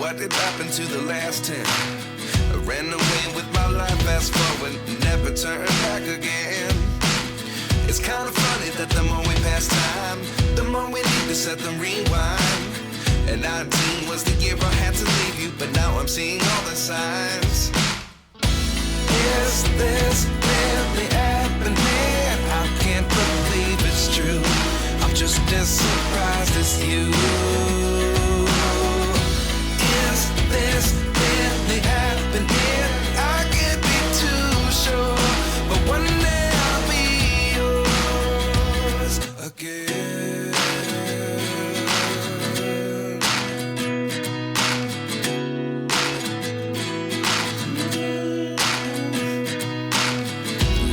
What did happen to the last 10? I ran away with my life, fast forward, never turn back again. It's kind of funny that the more we pass time, the more we need to set them rewind. And 19 was the year I had to leave you, but now I'm seeing all the signs. Is this really happening? I can't believe it's true. I'm just as surprised as you. Is this really happening? I can't be too sure, but one day I'll be yours again.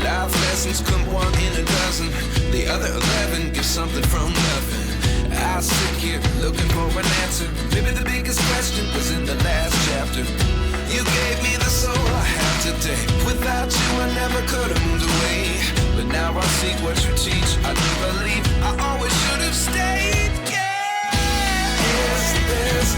Life lessons come one in a dozen. The other 11 give something from nothing. I sit here looking for an answer. Maybe the biggest question was in the last chapter. You gave me the soul I have today. Without you I never could have moved away. But now I see what you teach. I do believe I always should have stayed. Yeah. Is this